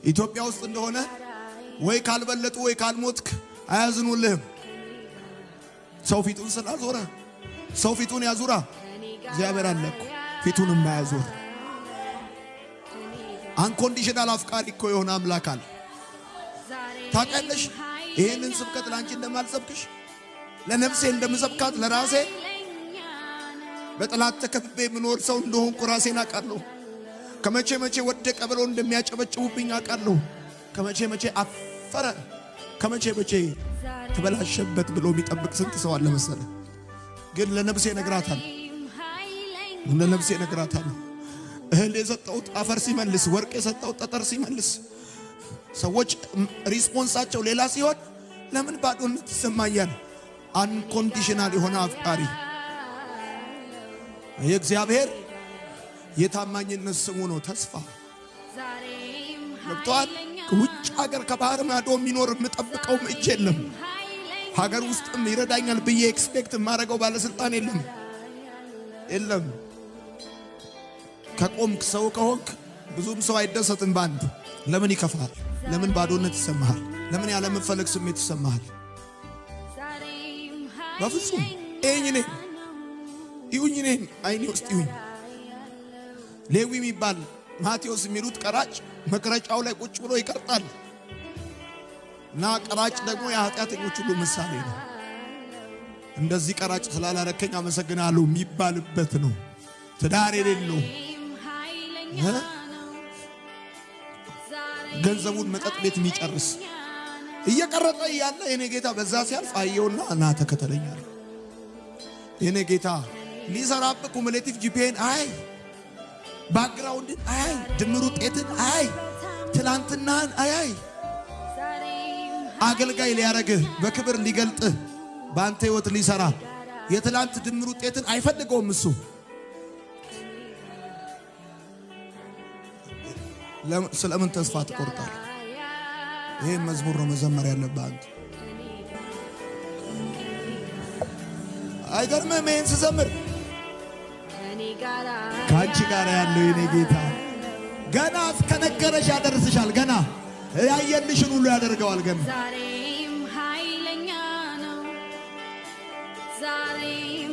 ኢትዮጵያ ውስጥ እንደሆነ ወይ ካልበለጡ ወይ ካልሞትክ አያዝኑልህም። ሰው ፊቱን ስላዞረ ሰው ፊቱን ያዙራ። እግዚአብሔር አለኩ ፊቱን የማያዞር አንኮንዲሽናል አፍቃሪ እኮ የሆነ አምላክ አለ። ታውቂያለሽ? ይሄንን ስብከት ላንቺ እንደማልሰብክሽ ለነፍሴ እንደምሰብካት ለራሴ በጠላት ተከብቤ የምኖር ሰው እንደሆንኩ ራሴን አውቃለሁ። ከመቼ መቼ ወደቀ ብለው እንደሚያጨበጭቡብኝ አውቃለሁ። ከመቼ መቼ አፈረ፣ ከመቼ መቼ ተበላሸበት ብሎ የሚጠብቅ ስንት ሰው አለ መሰለ። ግን ለነፍሴ ነግራታለሁ፣ ለነፍሴ ነግራታለሁ። እህል የሰጠሁት አፈር ሲመልስ፣ ወርቅ የሰጠሁት ጠጠር ሲመልስ፣ ሰዎች ሪስፖንሳቸው ሌላ ሲሆን ለምን ባዶነት ይሰማኛል? አንኮንዲሽናል የሆነ አፍቃሪ የእግዚአብሔር የታማኝነት ስሙ ነው። ተስፋ ገብቷል። ውጭ ሀገር ከባህር ማዶ የሚኖር የምጠብቀውም እጅ የለም። ሀገር ውስጥም ይረዳኛል ብዬ ኤክስፔክት የማደርገው ባለስልጣን የለም የለም። ከቆምክ ሰው ከሆንክ ብዙም ሰው አይደሰትም ባንድ። ለምን ይከፋል? ለምን ባዶነት ይሰማሃል? ለምን ያለ መፈለግ ስሜት ይሰማሃል? በፍጹም ይሁኝ ነኝ አይኔ ውስጥ ይሁኝ። ሌዊ የሚባል ማቴዎስ የሚሉት ቀራጭ መቅረጫው ላይ ቁጭ ብሎ ይቀርጣል። እና ቀራጭ ደግሞ የኃጢአተኞች ሁሉ ምሳሌ ነው። እንደዚህ ቀራጭ ስላላረከኝ አመሰግናለሁ የሚባልበት ነው። ትዳር የሌለው ገንዘቡን መጠጥ ቤት የሚጨርስ እየቀረጠ ያለ የኔ ጌታ በዛ ሲያልፍ አየውና እና ተከተለኛል። የኔ ጌታ ሊሰራብህ ኩሙሌቲቭ ጂፒኤን አይ፣ ባክግራውንድን አይ፣ ድምር ውጤትን አይ፣ ትላንትናን አይ፣ አገልጋይ ሊያረግህ በክብር ሊገልጥህ በአንተ ህይወት ሊሰራ የትላንት ድምር ውጤትን አይፈልገውም እሱ። ስለምን ተስፋ ትቆርጣለህ? ይሄን መዝሙር ነው መዘመር ያለብህ አንተ። አይገርምም? ይሄን ስዘምር ከአንቺ ጋር ያለው የኔ ጌታ ገና እስከነገረሽ ያደርስሻል። ገና ያየልሽን ሁሉ ያደርገዋል። ገና ዛሬም ኃይለኛ ነው። ዛሬም